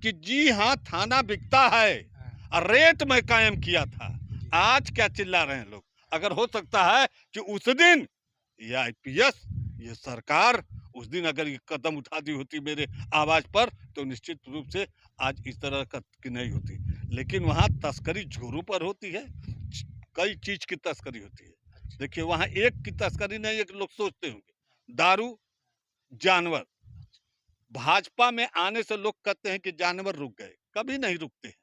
कि जी हाँ थाना बिकता है और रेट में कायम किया था। आज क्या चिल्ला रहे हैं लोग? अगर हो सकता है कि उस दिन ये आईपीएस, ये सरकार उस दिन अगर ये कदम उठा दी होती मेरे आवाज पर, तो निश्चित रूप से आज इस तरह का की नहीं होती। लेकिन वहाँ तस्करी जोरों पर होती है, कई चीज की तस्करी होती है। देखिए वहाँ एक की तस्करी नहीं, एक लोग सोचते होंगे दारू, जानवर। भाजपा में आने से लोग कहते हैं कि जानवर रुक गए, कभी नहीं रुकते हैं।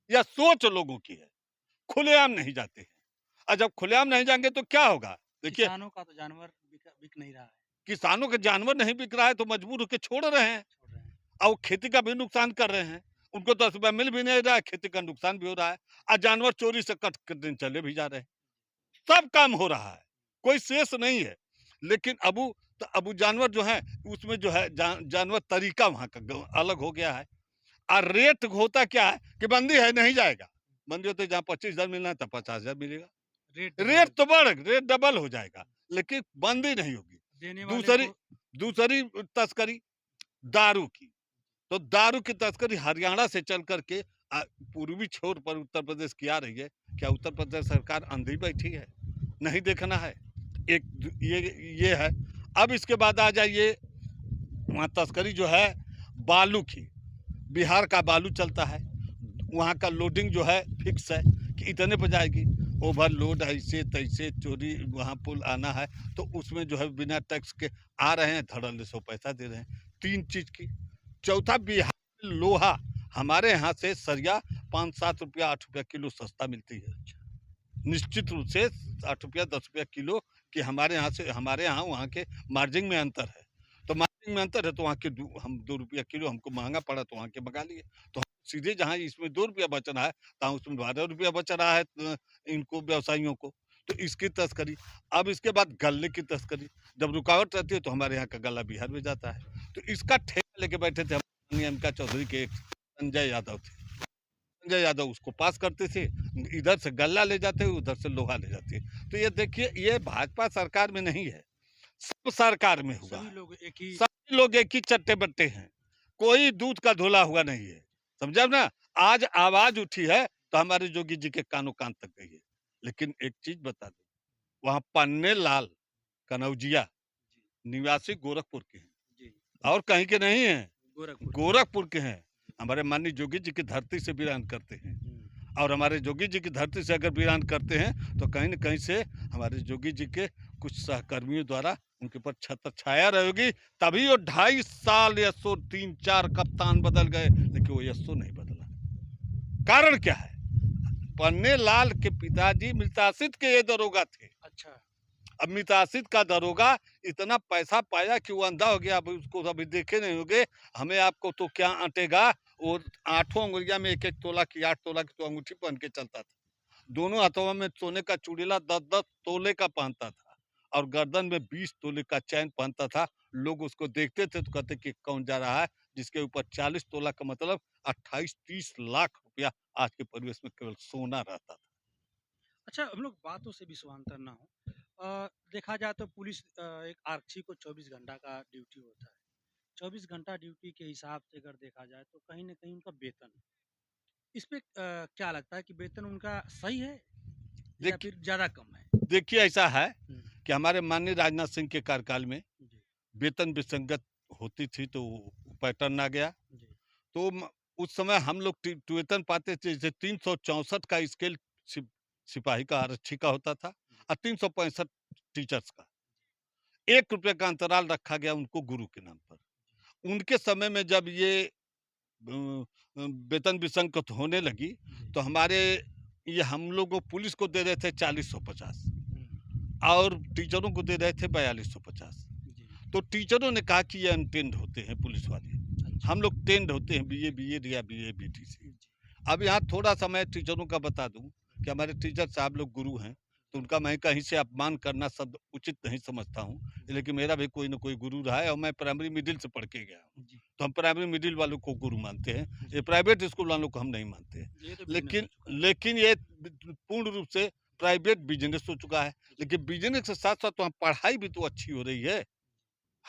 यह सोच लोगों की है, खुलेआम नहीं जाते हैं। और जब खुलेआम नहीं जाएंगे तो क्या होगा? देखिए किसानों का तो जानवर बिक नहीं रहा है। किसानों के जानवर नहीं बिक रहा है तो मजबूर होकर छोड़ रहे हैं, छोड़ रहे हैं। और खेती का भी नुकसान कर रहे हैं। उनको 10 रुपया मिल भी नहीं रहा है, खेती का नुकसान भी हो रहा है, और जानवर चोरी से कट कर दिन चले भी जा रहे हैं। सब काम हो रहा है, कोई शेष नहीं है। लेकिन अबू जानवर जो है उसमें जो है जानवर तरीका वहां का अलग हो गया है। और रेट होता क्या है कि बंदी है नहीं जाएगा, बंदी होते जहाँ 25,000 मिलना है तब 50,000 मिलेगा। रेट तो रेट डबल हो जाएगा, लेकिन बंदी नहीं होगी। देने वाले दूसरी को दूसरी तस्करी दारू की। तो दारू की तस्करी हरियाणा से चल करके पूर्वी छोर पर उत्तर प्रदेश की आ रही है। क्या उत्तर प्रदेश सरकार अंधी बैठी है? नहीं देखना है। एक ये है। अब इसके बाद आ जाइए वहाँ तस्करी जो है बालू की। बिहार का बालू चलता है, वहाँ का लोडिंग जो है फिक्स है कि इतने पर जाएगी। ओवरलोड ऐसे तैसे चोरी वहाँ पुल आना है तो उसमें जो है बिना टैक्स के आ रहे हैं, धड़ल्ले सौ पैसा दे रहे हैं। 3 चीज की। चौथा, बिहार में लोहा हमारे यहाँ से सरिया 5-7 रुपया 8 रुपया किलो सस्ता मिलती है। निश्चित रूप से 8 रुपया 10 रुपया किलो कि हमारे यहाँ वहाँ के मार्जिन में अंतर है। तो मार्जिन में अंतर है तो वहाँ के हम 2 रुपया किलो हमको महंगा पड़ा तो वहाँ के मंगा लिए। तो सीधे जहाँ इसमें 2 रुपया बच रहा है तहाँ उसमें 12 रुपया बच रहा है इनको व्यवसायियों को। तो इसकी तस्करी। अब इसके बाद गल्ले की तस्करी। जब रुकावट रहती है तो हमारे यहाँ का गल्ला बिहार में जाता है। तो इसका ठेका लेके बैठे थे अमिका चौधरी के एक संजय यादव थे। संजय यादव उसको पास करते थे, इधर से गल्ला ले जाते हैं, उधर से लोहा ले जाते हैं। तो ये देखिए ये भाजपा सरकार में नहीं है, सब सरकार में हुआ है। सभी लोग एक ही चट्टे बट्टे हैं, कोई दूध का धुला हुआ नहीं है। समझा ना? आज आवाज उठी है तो हमारे जोगी जी के कानों कान तक गई है। लेकिन एक चीज बता दो, वहाँ पन्ने लाल कनौजिया निवासी गोरखपुर के हैं और कहीं के नहीं है, गोरखपुर के हैं। हमारे माननीय जोगी जी की धरती से बिरान करते हैं। और हमारे जोगी जी की धरती से अगर बिरान करते हैं तो कहीं न कहीं से हमारे जोगी जी के कुछ सहकर्मियों द्वारा उनके ऊपर छत्र छाया रहेगी। तभी वो 2.5 साल यशो 3-4 कप्तान बदल गए, लेकिन वो यशो नहीं बदला। कारण क्या है? पन्ने लाल के पिताजी मितासित के ये दरोगा थे। अच्छा। अब मितासित का दरोगा इतना पैसा पाया कि वो अंधा हो गया। अब उसको अभी देखे नहीं होंगे, हमें आपको तो क्या अटेगा। वो 8 अंगुलिया में 1-1 तोला की 8 तोला की तो अंगूठी पहन के चलता था। दोनों हाथों में सोने का चूड़ीला 10-10 तोले का पहनता था और गर्दन में 20 तोले का चैन पहनता था। लोग उसको देखते थे तो कहते कि कौन जा रहा है, जिसके ऊपर 40 तोला का मतलब 28-30 लाख रुपया आज के परिवेश में केवल सोना रहता था। अच्छा, हम लोग बातों से विश्वांतर ना हो। देखा जाए तो पुलिस एक आरक्षी को 24 घंटा का ड्यूटी होता है। 24 घंटा ड्यूटी के हिसाब से अगर देखा जाए तो कहीं न कहीं उनका वेतन, इस पे क्या लगता है कि वेतन उनका सही है या देखिए फिर ज़्यादा कम है? देखिए ऐसा है हुँ, कि हमारे माननीय राजनाथ सिंह के कार्यकाल में जी, वेतन विसंगत होती थी तो पैटर्न आ गया। जी, तो उस समय हम लोग वेतन पाते थे जैसे 364 का स्केल सिपाही का आरक्षी का होता था और 365 टीचर्स का। 1 रुपये का अंतराल रखा गया उनको गुरु के नाम पर। उनके समय में जब ये वेतन विसंगत होने लगी जी, तो हमारे ये हम लोग पुलिस को दे रहे थे 4050 हुँ, और टीचरों को दे रहे थे 4250। जी, तो टीचरों ने कहा कि ये अनटेंड होते हैं पुलिस वाले, अच्छा, हम लोग टेंड होते हैं बीए या बीटीसी। जी, अब यहाँ थोड़ा सा मैं टीचरों का बता दूं कि हमारे टीचर साहब लोग गुरु हैं, तो उनका मैं कहीं से अपमान करना शब्द उचित नहीं समझता हूँ। लेकिन मेरा भी कोई ना कोई गुरु रहा है और मैं प्राइमरी मिडिल से पढ़ के गया हूँ। जी, तो हम प्राइमरी मिडिल वालों को गुरु मानते हैं, ये जी, प्राइवेट स्कूल वालों को हम नहीं मानते हैं। ये तो बिज़नेस हो लेकिन चुका है। लेकिन ये पूर्ण रूप से प्राइवेट बिजनेस हो चुका है। लेकिन बिजनेस के साथ साथ वहाँ पढ़ाई भी तो अच्छी हो रही है।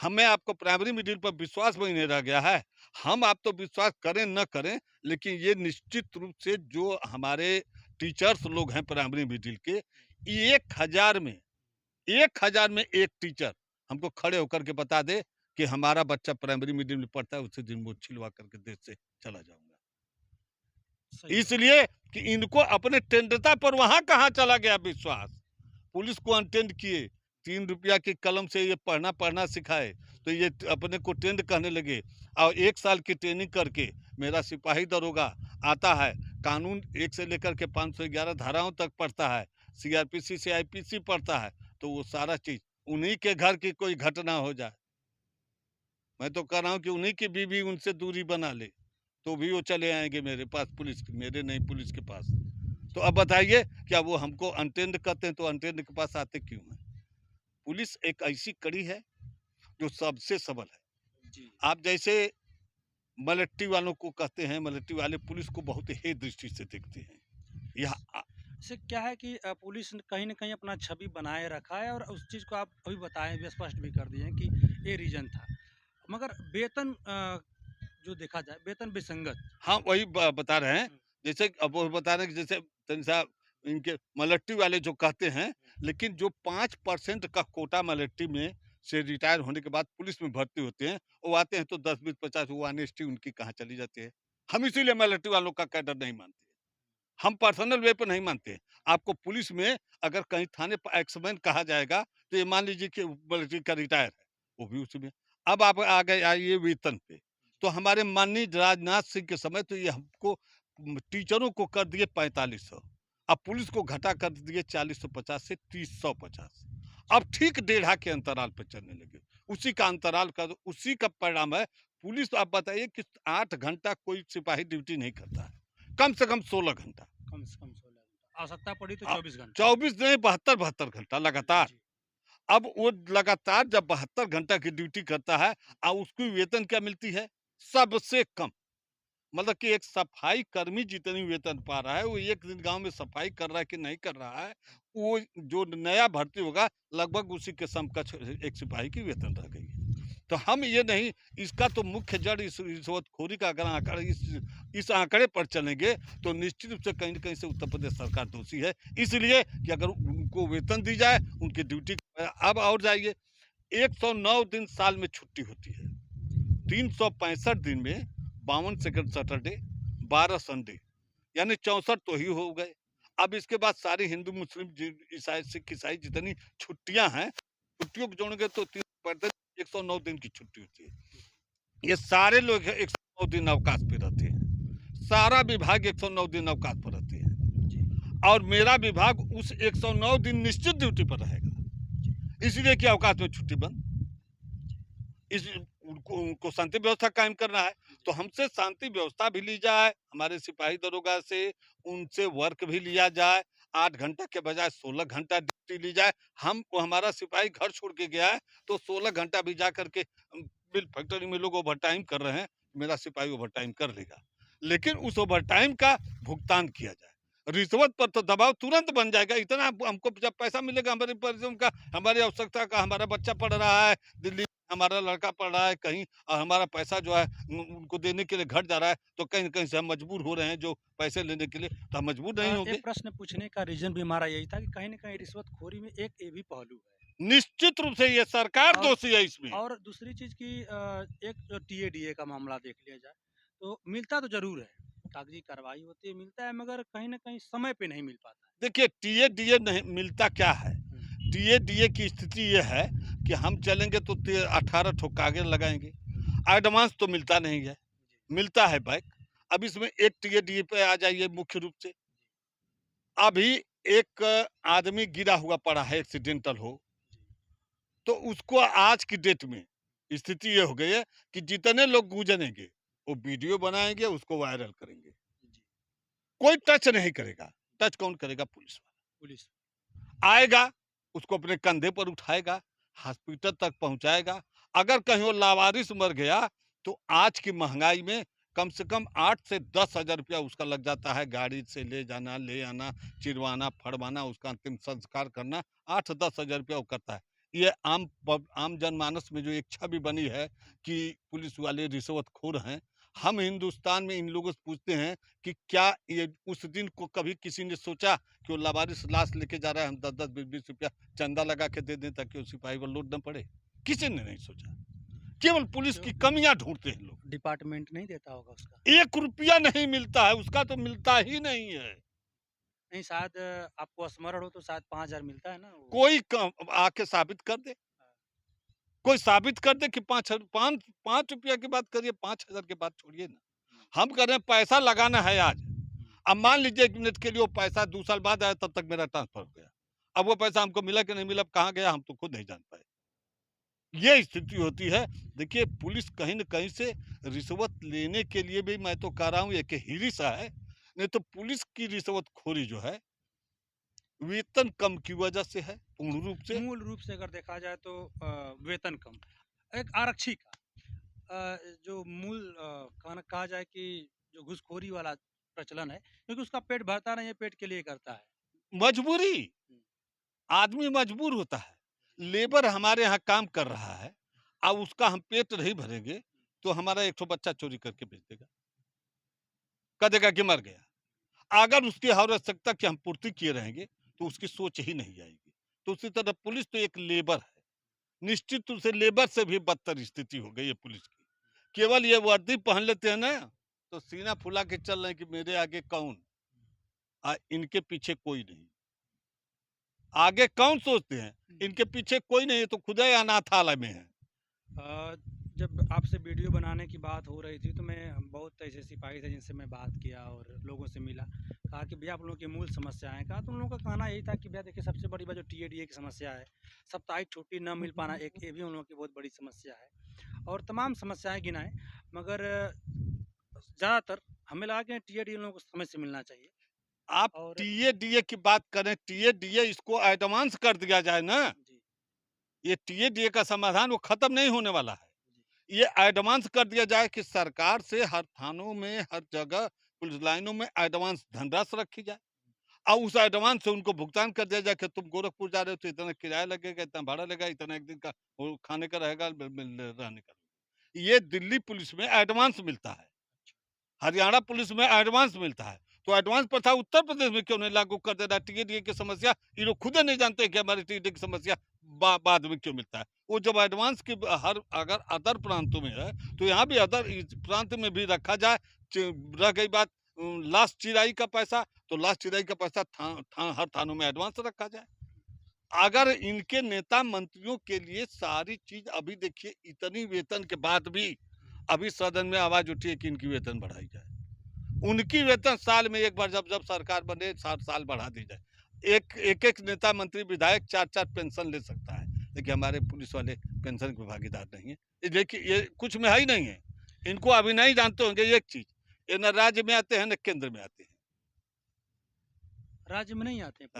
हमें आपको प्राइमरी मिडिल पर विश्वास भी नहीं रह गया है। हम आप तो विश्वास करें न करें, लेकिन ये निश्चित रूप से जो हमारे टीचर्स लोग हैं प्राइमरी मिडिल के, 1000 में 1000 में एक टीचर हमको खड़े होकर के बता दे कि हमारा बच्चा प्राइमरी मिडिल में पढ़ता है, उसी दिन वो छिलवा करके देश से चला जाऊंगा। सही बात। इसलिए कि इनको अपने टेंडरता पर वहां कहाँ चला गया विश्वास। पुलिस को अनटेंड किए, 3 रुपया की कलम से ये पढ़ना सिखाए, तो ये अपने को टेंड कहने लगे। और 1 साल की ट्रेनिंग करके मेरा सिपाही दरोगा आता है, कानून 1 से लेकर के 511 धाराओं तक पढ़ता है, सीआरपीसी से आईपीसी पढ़ता है, तो वो सारा चीज उन्हीं के घर की कोई घटना हो जाए, मैं तो कह रहा हूँ कि उन्हीं की बीवी उनसे दूरी बना ले, तो भी वो चले आएंगे मेरे पास, मेरे नहीं पुलिस के पास। तो अब बताइए, क्या वो हमको अनटेंड करते हैं, तो अनटेंड के पास आते क्यों हैं? पुलिस एक ऐसी कड़ी है जो सबसे सबल है। जी। आप जैसे मलट्टी वालों को कहते हैं, मलट्टी वाले पुलिस को बहुत ही दृष्टि से देखते हैं। यह इससे क्या है कि पुलिस ने कहीं न कहीं अपना छवि बनाए रखा है और उस चीज़ को आप अभी बताएँ भी स्पष्ट भी कर दिए हैं कि ये रीज़न था। मगर वेतन जो देखा जाए वेतन विसंगत। हाँ, वही बता रहे हैं। हुँ, जैसे अब वो बता रहे हैं कि जैसे तनिषा इनके मलट्टी वाले जो कहते हैं, हुँ। लेकिन जो 5% का कोटा मलट्टी में से रिटायर होने के बाद पुलिस में भर्ती होते हैं, वो आते हैं तो 10, 20, 50 वो ऑनेस्टी उनकी कहाँ चली जाती है। हम इसीलिए मलट्टी वालों का कैडर नहीं मानते। हम पर्सनल वे पे नहीं मानते। आपको पुलिस में अगर कहीं थाने पर एक्समैन कहा जाएगा, तो ये मान लीजिए कि मलट्री का रिटायर है, वो भी उसी में। अब आप आ गए आइए वेतन पे, तो हमारे माननीय राजनाथ सिंह के समय तो ये हमको टीचरों को कर दिए 4500, अब पुलिस को घटा कर दिए 4050 से 3050। अब ठीक डेढ़ा के अंतराल पर चलने लगे। उसी का अंतराल का उसी का परिणाम है। पुलिस, आप बताइए कि 8 घंटा कोई सिपाही ड्यूटी नहीं करता है, कम से कम 16 घंटा। कम से कम 16 घंटा। आवश्यकता पड़ी तो अ, 24 घंटा। 24 नहीं, 72 घंटा लगातार। जी। अब वो लगातार जब 72 घंटा की ड्यूटी करता है, उसकी वेतन क्या मिलती है? सबसे कम। मतलब कि एक सफाई कर्मी जितनी वेतन पा रहा है, वो एक दिन गांव में सफाई कर रहा है कि नहीं कर रहा है, वो जो नया भर्ती होगा लगभग उसी के समकक्ष एक सिपाही की वेतन रह गई है। तो हम ये नहीं, इसका तो मुख्य जड़ इस रिश्वतखोरी का अगर आंकड़ा इस आंकड़े पर चलेंगे, तो निश्चित रूप से कहीं न कहीं से उत्तर प्रदेश सरकार दोषी है। इसलिए कि अगर उनको वेतन दी जाए, उनकी ड्यूटी अब और जाइए, 109 दिन साल में छुट्टी होती है, 365 दिन में 52 सेकंड सैटरडे, 12 संडे, यानी 64 तो ही हो गए। अब इसके बाद सारी हिंदू मुस्लिम ईसाई सिख ईसाई जितनी छुट्टियां हैं, छुट्टियों को जोड़ेंगे तो 109 दिन की छुट्टी होती है। ये सारे लोग 109 दिन अवकाश पे रहते हैं, सारा विभाग 109 दिन अवकाश पर रहते हैं, और मेरा विभाग उस 109 दिन निश्चित ड्यूटी पर रहेगा। इसलिए कि अवकाश में छुट्टी बंद। इस उनको शांति व्यवस्था कायम करना है, तो हमसे शांति व्यवस्था भी ली जाए, हमारे सिपाही दरोगा से उनसे वर्क भी लिया जाए, 8 घंटा के बजाय 16 घंटा ड्यूटी ली जाए। हम हमारा सिपाही घर छोड़ के गया है, तो 16 घंटा भी जा करके मिल फैक्ट्री में लोग ओवर टाइम कर रहे हैं, मेरा सिपाही ओवर टाइम कर लेगा, लेकिन उस ओवर टाइम का भुगतान किया जाए। रिश्वत पर तो दबाव तुरंत बन जाएगा। इतना हमको जब पैसा मिलेगा हमारे परिश्रम का, हमारी आवश्यकता का, हमारा बच्चा पढ़ रहा है दिल्ली, हमारा लड़का पढ़ रहा है कहीं, और हमारा पैसा जो है उनको देने के लिए घट जा रहा है, तो कहीं न कहीं से हम मजबूर हो रहे हैं जो पैसे लेने के लिए, तो हम मजबूर नहीं होंगे। एक प्रश्न पूछने का रीज़न भी हमारा यही था कि कहीं न कहीं रिश्वतखोरी में एक ये भी पहलू है। निश्चित रूप से ये सरकार और दोषी है इसमें। और दूसरी चीज़ की एक जो टीए-डीए का मामला देख लिया जाए, तो मिलता तो ज़रूर है, कागज़ी कार्रवाई होती है, मिलता है मगर कहीं न कहीं समय पे नहीं मिल पाता है। देखिए, टीए-डीए नहीं मिलता क्या है? हुँ, टीए-डीए की स्थिति ये है कि हम चलेंगे तो 18 ठो कागज़ लगाएँगे, एडवांस तो मिलता नहीं है, जी, मिलता है बैक। अब इसमें एक टीए-डीए पे आ जाइए मुख्य रूप से, अभी एक आदमी गिरा हुआ पड़ा है, एक्सीडेंटल हो, तो उसको आज की डेट में स्थिति ये हो गई है कि जितने लोग गुजरेंगे, वो वीडियो बनाएँगे, उसको वायरल करेंगे। जी, कोई टच नहीं करेगा, टच कौन करेगा? पुलिस वाला। पुलिस। आएगा, उसको अपने कंधे पर उठाएगा, हॉस्पिटल तक पहुँचाएगा। अगर कहीं वो लावारिस मर गया, तो आज की महँगाई में कम से कम 8 से 10,000 रुपया उसका लग जाता है, गाड़ी से ले जाना, ले आना, चिरवाना, फड़वाना, उसका अंतिम संस्कार करना, 8-10 हज़ार रुपया वो करता है। ये आम जनमानस में जो एक छवि बनी है कि पुलिस वाले रिश्वतखोर हैं। हम हिंदुस्तान में इन लोगों से पूछते हैं कि क्या ये उस दिन को कभी किसी ने सोचा कि वो लावारिस लाश लेके जा रहा है, हम 10-10, 20-20 रुपया चंदा लगा के दे दें ताकि वो सिपाही पर लोड न पड़े? किसी ने नहीं सोचा। केवल पुलिस तो की कमियां ढूंढते हैं लोग। डिपार्टमेंट नहीं देता होगा उसका? 1 रुपया नहीं मिलता है, उसका तो मिलता ही नहीं है। नहीं शायद आपको स्मरण हो तो शायद 5,000 मिलता है ना वो? कोई आके साबित कर दे, कोई साबित कर दे कि 5 रुपया की बात करिए, 5,000 की बात छोड़िए ना। हम कह रहे हैं पैसा लगाना है आज। अब मान लीजिए 1 मिनट के लिए वो पैसा 2 साल बाद आया, तब तक मेरा ट्रांसफर हो गया। अब वो पैसा हमको मिला कि नहीं मिला, अब कहाँ गया हम तो खुद नहीं जान पाए। ये स्थिति होती है। देखिए पुलिस कहीं न कहीं से रिश्वत लेने के लिए भी, मैं तो कह रहा हूँ, एक हिरिसा है। नहीं तो पुलिस की रिश्वतखोरी जो है, वेतन कम की वजह से है, पूर्ण रूप से। मूल रूप से अगर देखा जाए तो वेतन कम। एक आरक्षी का जो मूल कहा जाए कि जो घूसखोरी वाला प्रचलन है, क्योंकि उसका पेट भरता नहीं है, पेट के लिए करता है। मजबूरी, हुँ, आदमी मजबूर होता है। लेबर हमारे यहाँ काम कर रहा है, अब उसका हम पेट नहीं भरेंगे, तो हमारा एक ठो बच्चा चोरी करके बेच देगा। कह देगा कि मर गया। अगर उसकी आवश्यकता की हम पूर्ति किए रहेंगे, तो उसकी सोच ही नहीं आएगी। तो उसी तरह पुलिस तो एक लेबर है। निश्चित रूप से लेबर से भी बदतर स्थिति हो गई है पुलिस की। केवल ये वर्दी पहन लेते हैं ना, तो सीना फुला के चल रहे हैं कि मेरे आगे कौन? इनके पीछे कोई नहीं। आगे कौन सोचते हैं? इनके पीछे कोई नहीं है, तो खुद ही अनाथालय में है। अ, जब आपसे वीडियो बनाने की बात हो रही थी तो मैं बहुत ऐसे सिपाही थे जिनसे मैं बात किया और लोगों से मिला। कहा कि भैया आप लोगों की मूल समस्या है। कहा तो उन लोगों का कहना यही था कि भैया देखिए सबसे बड़ी बात जो टीएडीए की समस्या है, साप्ताहिक छुट्टी न मिल पाना, एक ये भी उन लोगों की बहुत बड़ी समस्या है। और तमाम समस्याएँ गिनाएँ, मगर ज़्यादातर हमें लगा कि टीएडीए लोगों को समय से मिलना चाहिए। आप और टीए-डीए की बात करें, टीए-डीए इसको एडवांस कर दिया जाए ना, जी, ये टीए-डीए का समाधान वो खत्म नहीं होने वाला है। जी, ये एडवांस कर दिया जाए कि सरकार से हर थानों में, हर जगह पुलिस लाइनों में एडवांस धनराशि रखी जाए और उस एडवांस से उनको भुगतान कर दिया जाए कि तुम गोरखपुर जा रहे हो तो इतना किराया लगेगा, इतना भाड़ा लगेगा, इतना एक दिन का वो खाने का रहेगा, रहने का। ये दिल्ली पुलिस में एडवांस मिलता है, हरियाणा पुलिस में एडवांस मिलता है। तो एडवांस प्रथा उत्तर प्रदेश में क्यों नहीं लागू कर दे रहा? टीए-डीए की समस्या ये लोग खुद ही नहीं जानते कि हमारी टीए-डीए की समस्या बाद में क्यों मिलता है। वो जब एडवांस की हर अगर अदर प्रांतों में है, तो यहाँ भी अदर इस प्रांत में भी रखा जाए। रह गई बात लाश चिराई का पैसा, तो लाश चिराई का पैसा हर थानों में एडवांस रखा जाए। अगर इनके नेता मंत्रियों के लिए सारी चीज, अभी देखिए इतनी वेतन के बाद भी अभी सदन में आवाज उठी है कि इनकी वेतन बढ़ाई जाए। उनकी वेतन साल में एक बार, जब सरकार बने 7 साल बढ़ा दी जाए। एक नेता मंत्री विधायक 4-4 पेंशन ले सकता है, लेकिन हमारे पुलिस वाले पेंशन के भागीदार नहीं है। ये देखिए ये कुछ में है ही नहीं है। इनको अभी नहीं जानते होंगे एक चीज, ये न राज्य में आते हैं न केंद्र में आते हैं। राज्य में नहीं आते हैं।